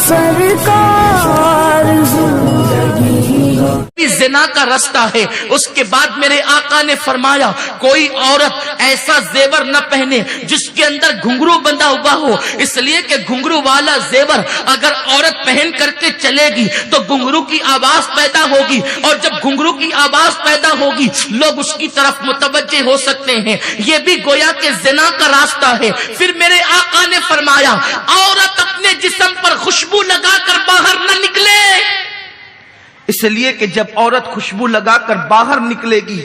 سرکار زندگی زنا کا رستہ ہے۔ اس کے بعد میرے آقا نے فرمایا کوئی عورت ایسا زیور نہ پہنے جس کے اندر گھنگرو بندھا ہوا ہو، اس لیے کہ گھنگرو والا زیور اگر عورت پہن کر کے چلے گی تو گھنگرو کی آواز پیدا ہوگی، اور جب گھنگرو کی آواز پیدا ہوگی لوگ اس کی طرف متوجہ ہو سکتے ہیں، یہ بھی گویا کہ زنا کا راستہ ہے۔ پھر میرے آقا نے فرمایا عورت اپنے جسم پر خوشبو لگا کر باہر نہ نکلے، اس لیے کہ جب عورت خوشبو لگا کر باہر نکلے گی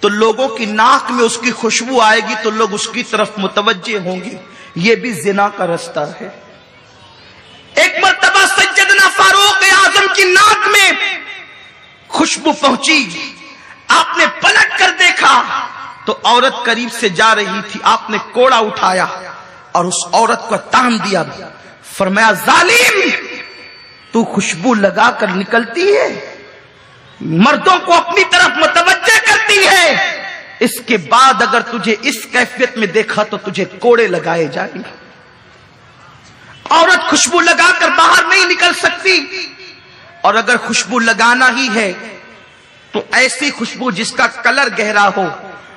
تو لوگوں کی ناک میں اس کی خوشبو آئے گی تو لوگ اس کی طرف متوجہ ہوں گے، یہ بھی زنا کا رستہ ہے۔ ایک مرتبہ سیدنا فاروق اعظم کی ناک میں خوشبو پہنچی، آپ نے پلٹ کر دیکھا تو عورت قریب سے جا رہی تھی، آپ نے کوڑا اٹھایا اور اس عورت کو تان دیا، فرمایا ظالم تو خوشبو لگا کر نکلتی ہے، مردوں کو اپنی طرف متوجہ کرتی ہے، اس کے بعد اگر تجھے اس کیفیت میں دیکھا تو تجھے کوڑے لگائے جائیں گے۔ عورت خوشبو لگا کر باہر نہیں نکل سکتی، اور اگر خوشبو لگانا ہی ہے تو ایسی خوشبو جس کا کلر گہرا ہو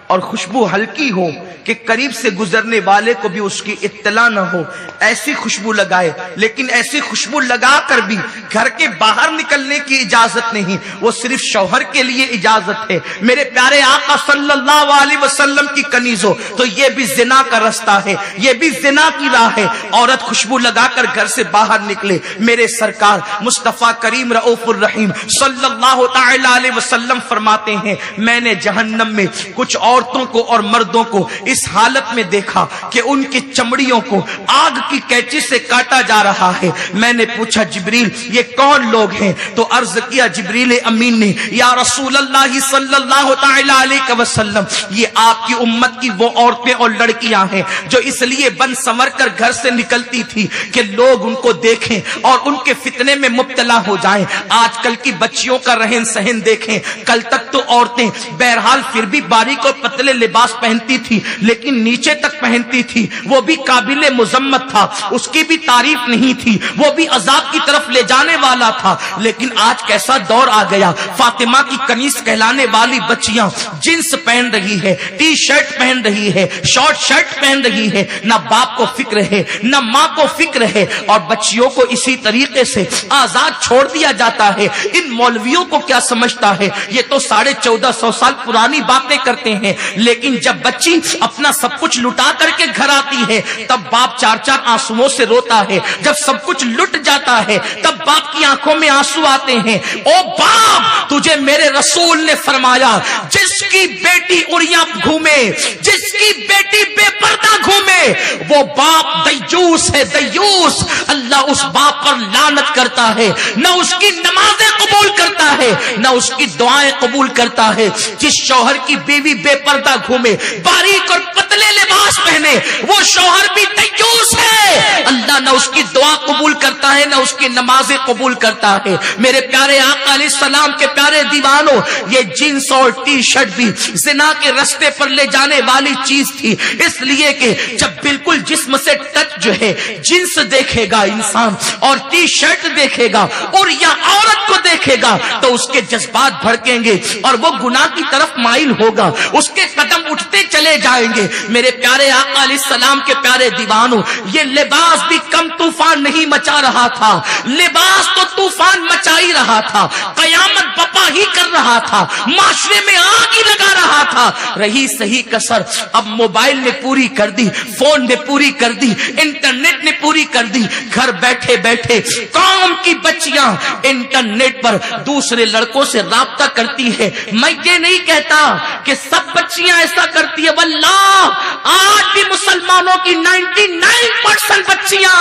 اور خوشبو ہلکی ہو کہ قریب سے گزرنے والے کو بھی اس کی اطلاع نہ ہو، ایسی خوشبو لگائے۔ لیکن ایسی خوشبو لگا کر بھی گھر کے باہر نکلنے کی اجازت نہیں، وہ صرف شوہر کے لیے اجازت ہے۔ میرے پیارے آقا صلی اللہ علیہ وسلم کی کنیزوں، تو یہ بھی زنا کا رستہ ہے، یہ بھی زنا کی راہ ہے۔ عورت خوشبو لگا کر گھر سے باہر نکلے، میرے سرکار مصطفیٰ کریم رؤوف الرحیم صلی اللہ تعالی علیہ وسلم فرماتے ہیں میں نے جہنم میں کچھ عورتوں کو اور مردوں کو اس حالت میں دیکھا کہ ان کی چمڑیوں کو آگ کی کینچی سے کاٹا جا رہا ہے۔ میں نے پوچھا جبریل یہ کون لوگ ہیں؟ تو عرض کیا جبریل امین نے یا رسول اللہ صلی اللہ تعالی علیہ وسلم یہ آپ کی امت کی وہ عورتیں اور لڑکیاں ہیں جو اس لیے بن سنور کر گھر سے نکلتی تھی کہ لوگ ان کو دیکھیں اور ان کے فتنے میں مبتلا ہو جائیں۔ آج کل کی بچیوں کا رہن سہن دیکھیں، کل تک تو عورتیں بہرحال پھر بھی باریک اور پتلے لباس پہنتی تھی لیکن نیچے تک پہنتی تھی، وہ بھی قابل مذمت تھا، اس کی بھی تعریف نہیں تھی، وہ بھی عذاب کی طرف لے جانے والا تھا۔ لیکن آج کیسا دور آ گیا، فاطمہ کی کنیز کہلانے والی بچیاں جنس پہن رہی ہے، ٹی شرٹ پہن رہی ہے، شارٹ شرٹ پہن رہی ہے، نہ باپ کو فکر ہے نہ ماں کو فکر ہے، اور بچیوں کو اسی طریقے سے آزاد چھوڑ دیا جاتا ہے۔ ان مولویوں کو کیا سمجھتا ہے، یہ تو 1450 سال پرانی باتیں کرتے ہیں، لیکن جب بچی اپنا سب کچھ لٹا کر کے گھر آتی ہے تب باپ چار چار آنسوؤں سے روتا ہے، جب سب کچھ لٹ جاتا ہے تب باپ کی آنکھوں میں آنسو آتے ہیں۔ او باپ تجھے میرے رسول نے فرمایا جس کی بیٹی اڑیاں گھومے، جس کی بیٹی بے پردہ گھومے وہ باپ دیوس ہے، دیوس۔ اللہ اس باپ پر لعنت کرتا ہے، نہ اس کی نمازیں قبول کرتا ہے نہ اس کی دعائیں قبول کرتا ہے۔ جس شوہر کی بیوی بے پردہ گھومے، باریک اور پتلے لباس پہنے، وہ شوہر بھی دیوس ہے، اللہ نہ اس کی دعا قبول کرتا ہے نہ اس کی نمازیں قبول کرتا ہے۔ میرے پیارے آقا علیہ السلام کے پیارے دیوانوں، یہ جینس اور ٹی شرٹ بھی زنا کے رستے پر لے جانے والی چیز تھی، اس لیے کہ جب بالکل جسم سے ٹچ جو ہے جنس دیکھے گا انسان اور ٹی شرٹ دیکھے گا اور یا عورت کو دیکھے گا تو اس کے جذبات بھڑکیں گے اور وہ گناہ کی طرف مائل ہوگا، اس کے قدم اٹھتے چلے جائیں گے۔ میرے پیارے آقا علیہ السلام کے پیارے دیوانوں، یہ لباس بھی کم طوفان نہیں مچا رہا تھا، لباس تو طوفان مچا ہی رہا تھا، قیامت بپا ہی کر رہا تھا، معاشرے میں آگ ہی لگا رہا تھا۔ رہی صحیح کسر اب موبائل نے پوری کر دی، فون نے پوری کر دی، انٹرنیٹ نے پوری کر دی۔ گھر بیٹھے بیٹھے قوم کی بچیاں انٹرنیٹ پر دوسرے لڑکوں سے رابطہ کرتی ہے۔ میں یہ نہیں کہتا کہ سب بچیاں ایسا کرتی ہے، واللہ آج بھی مسلمانوں کی 99% بچیاں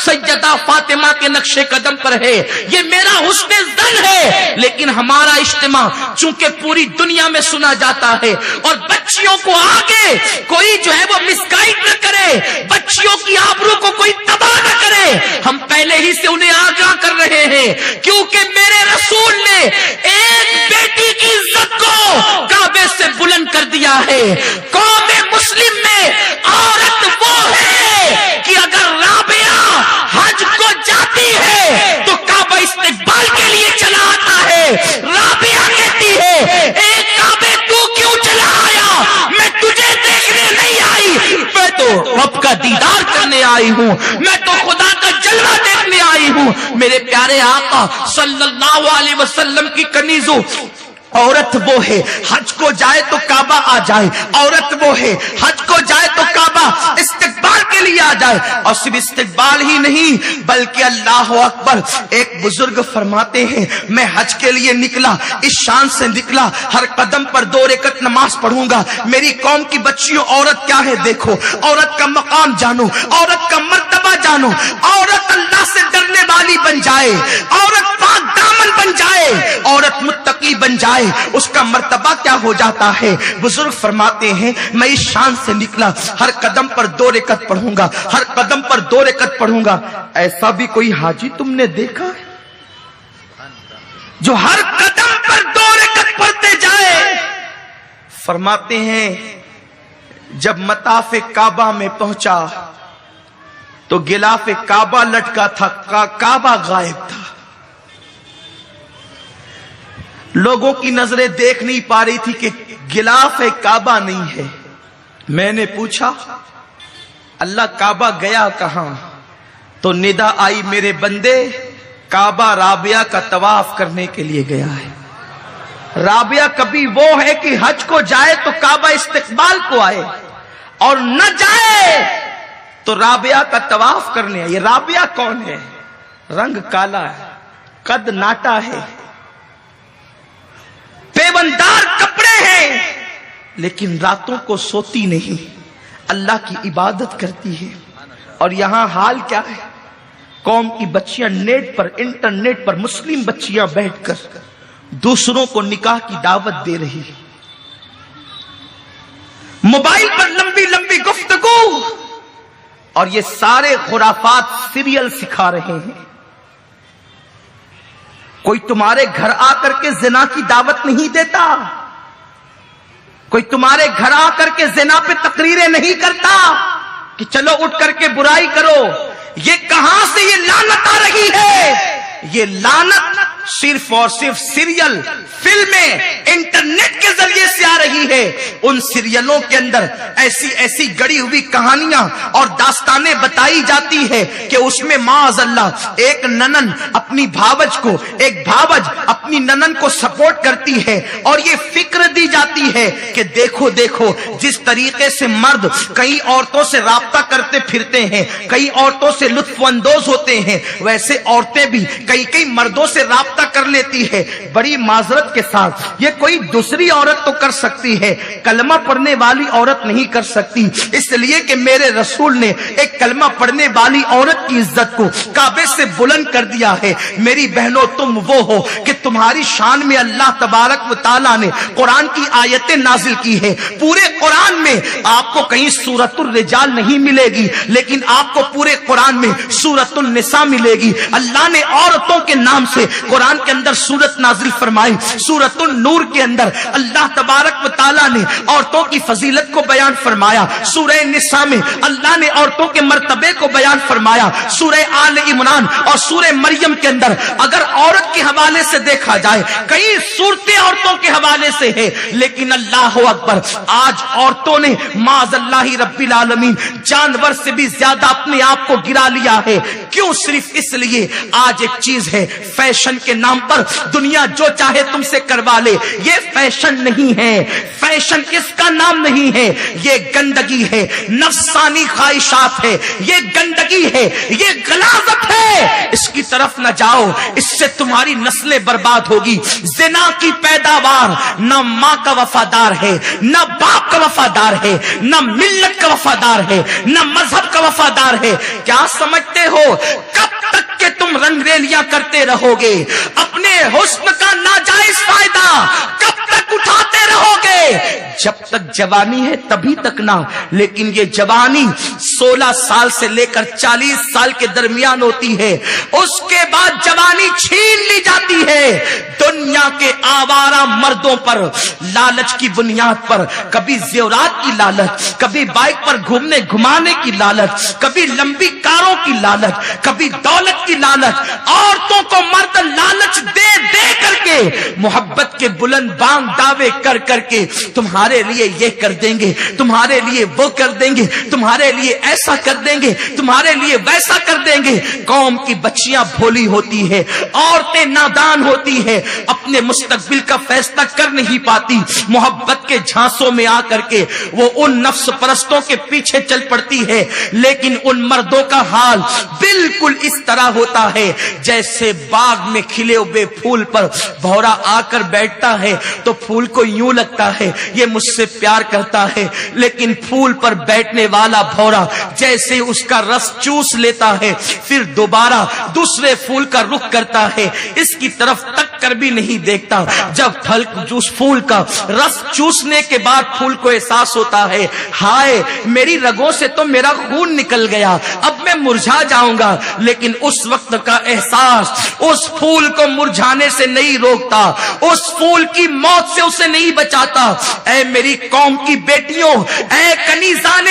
سیدہ فاطمہ کے نقش قدم پر ہے، یہ میرا حسن ظن ہے۔ لیکن ہمارا اجتماع چونکہ پوری دنیا میں سنا جاتا ہے اور بچیوں کو آگے کوئی جو ہے وہ مس گائیڈ نہ کرے، بچیوں کی آبرو کو کوئی تباہ نہ کرے، ہم پہلے ہی سے انہیں آگاہ کر رہے ہیں، کیونکہ میرے رسول نے ایک بیٹی کی عزت کو کعبے سے بلند کر دیا ہے۔ قوم مسلم میں عورت وہ ہے کہ اگر رابعہ حج کو جاتی ہے دیکھنے آئی ہوں, میں تو خدا کا جلوہ دیکھنے آئی ہوں. میرے پیارے آقا صلی اللہ علیہ وسلم کی کنیزوں, عورت وہ ہے حج کو جائے تو کعبہ آ جائے, عورت وہ ہے حج کو جائے تو کعبہ استقبال کے لیے آ جائے. اور صرف استقبال ہی نہیں بلکہ اللہ اکبر, ایک بزرگ فرماتے ہیں میں حج کے لیے نکلا, اس شان سے نکلا ہر قدم پر 2 رکعت نماز پڑھوں گا. میری قوم کی بچیوں, عورت کیا ہے دیکھو, عورت کا مقام جانو, عورت کا مرتبہ جانو. عورت اللہ سے ڈرنے والی بن جائے, عورت پاک دامن بن جائے, عورت متقی بن جائے, اس کا مرتبہ کیا ہو جاتا ہے. بزرگ فرماتے ہیں میں اس شان سے نکلا, ہر قدم پر 2 رکعت پڑھوں گا, ہر قدم پر 2 رکعت پڑھوں گا. ایسا بھی کوئی حاجی تم نے دیکھا ہے جو ہر قدم پر 2 رکعت پڑھتے جائے؟ فرماتے ہیں جب مطاف کعبہ میں پہنچا تو غلاف کعبہ لٹکا تھا, کعبہ غائب تھا. لوگوں کی نظریں دیکھ نہیں پا رہی تھی کہ غلاف کعبہ نہیں ہے. میں نے پوچھا اللہ کعبہ گیا کہاں؟ تو ندا آئی میرے بندے کعبہ رابعہ کا طواف کرنے کے لیے گیا ہے. رابعہ کبھی وہ ہے کہ حج کو جائے تو کعبہ استقبال کو آئے, اور نہ جائے تو رابعہ کا طواف کرنے آئے. یہ رابعہ کون ہے؟ رنگ کالا ہے, قد ناٹا ہے, پیوندار کپڑے ہیں, لیکن راتوں کو سوتی نہیں, اللہ کی عبادت کرتی ہے. اور یہاں حال کیا ہے, قوم کی بچیاں نیٹ پر, انٹرنیٹ پر, مسلم بچیاں بیٹھ کر دوسروں کو نکاح کی دعوت دے رہی ہے, موبائل پر لمبی لمبی گفتگو, اور یہ سارے خرافات سیریل سکھا رہے ہیں. کوئی تمہارے گھر آ کر کے زنا کی دعوت نہیں دیتا, کوئی تمہارے گھر آ کر کے زنا پہ تقریریں نہیں کرتا کہ چلو اٹھ کر کے برائی کرو. یہ کہاں سے یہ لعنت آ رہی ہے؟ یہ لعنت صرف اور صرف سیریل, فلمیں, انٹرنیٹ کے ذریعے سے آ رہی ہے. ان سیریلوں کے اندر ایسی ایسی گڑی ہوئی کہانیاں اور داستانیں بتائی جاتی ہے کہ اس میں معاذ اللہ ایک ننن اپنی بھاوج کو, ایک بھاوج اپنی ننن کو سپورٹ کرتی ہے, اور یہ فکر دی جاتی ہے کہ دیکھو دیکھو جس طریقے سے مرد کئی عورتوں سے رابطہ کرتے پھرتے ہیں, کئی عورتوں سے لطف اندوز ہوتے ہیں, ویسے عورتیں بھی کئی مردوں سے رابطہ کر لیتی ہے. بڑی معذرت کے ساتھ یہ کوئی دوسری عورت تو کر سکتی ہے, کلمہ پڑھنے والی عورت نہیں کر سکتی, اس لیے کہ میرے رسول نے ایک کلمہ پڑھنے والی عورت کی عزت کو کعبے سے بلند کر دیا ہے. میری بہنوں تم وہ ہو کہ تمہاری شان میں اللہ تبارک و تعالیٰ نے قرآن کی آیتیں نازل کی ہے. پورے قرآن میں آپ کو کہیں سورۃ الرجال نہیں ملے گی, لیکن آپ کو پورے قرآن میں سورۃ النساء ملے گی. اللہ نے عورتوں کے نام سے قرآن کے اندر سورت نازل فرمائی. سورۃ النور کے اندر اللہ تبارک و تعالیٰ نے عورتوں کی فضیلت کو بیان فرمایا. سورہ نساء میں اللہ نے عورتوں کے مرتبے کو بیان فرمایا. سورہ آل عمران اور سورہ مریم کے اندر اگر عورت کے حوالے سے دیکھا جائے کئی صورتیں عورتوں کے حوالے سے ہے, لیکن اللہ اکبر آج عورتوں نے معاذ اللہ رب العالمین جانور سے بھی زیادہ اپنے آپ کو گرا لیا ہے. کیوں؟ صرف اس لیے آج ایک چیز ہے, فیشن کے نام پر دنیا جو چاہے تم سے کروا لے. یہ فیشن نہیں ہے, فیشن اس کا نام نہیں ہے, یہ گندگی ہے, نفسانی خواہشات ہے, یہ گندگی ہے, یہ غلاظت ہے. اس کی طرف نہ جاؤ, اس سے تمہاری نسلیں برباد ہوگی. زنا کی پیداوار نہ ماں کا وفادار ہے, نہ باپ کا وفادار ہے, نہ ملت کا وفادار ہے, نہ مذہب کا وفادار ہے. کیا سمجھتے ہو کب تک کہ تم رنگریلیاں کرتے رہو گے؟ اپنے حسن کا ناجائز فائدہ کب تک اٹھاتے رہو گے؟ جب تک جوانی ہے تبھی تک نہ, لیکن یہ جوانی 16 سال سے لے کر 40 سال کے درمیان ہوتی ہے. اس کے بعد جوانی چھین لی جاتی ہے دنیا کے آوارہ مردوں پر, لالچ کی بنیاد پر. کبھی زیورات کی لالچ, کبھی بائک پر گھومنے گھمانے کی لالچ, کبھی لمبی کاروں کی لالچ, کبھی دولت کی لالچ, عورتوں کو مرد لالچ دے دے کر کے, محبت کے بلند بانگ دعوے کر کر کے تمہارے لیے یہ کر دیں گے, تمہارے لیے وہ کر دیں گے, تمہارے لیے ایسا کر دیں گے, تمہارے لیے ویسا کر دیں گے. قوم کی بچیاں بھولی ہوتی ہے, عورتیں نادان ہوتی ہے, اپنے مستقبل کا فیصلہ کر نہیں پاتی. محبت کے جھانسوں میں آ کر کے وہ ان نفس پرستوں کے پیچھے چل پڑتی ہے. لیکن ان مردوں کا حال بالکل اس طرح ہوتا ہے جیسے باغ میں کھلے ہوئے پھول پر بھورا آ کر بیٹھتا ہے تو پھول کو یوں لگتا ہے یہ مجھ سے پیار کرتا ہے, لیکن پھول پر بیٹھنے والا بھورا جیسے اس کا رس چوس لیتا ہے پھر دوبارہ دوسرے پھول کا رخ کرتا ہے, اس کی طرف تک کر بھی نہیں دیکھتا. جب پھل جوس پھول کا رس چوسنے کے بعد پھول کو احساس ہوتا ہے ہائے میری رگوں سے تو میرا خون نکل گیا, اب میں مرجھا جاؤں گا, لیکن اس وقت کا احساس اس پھول کو مرجھانے سے نہیں روکتا, اس پھول کی موت سے اسے نہیں بچاتا. اے میری قوم کی بیٹیوں, اے کنیزان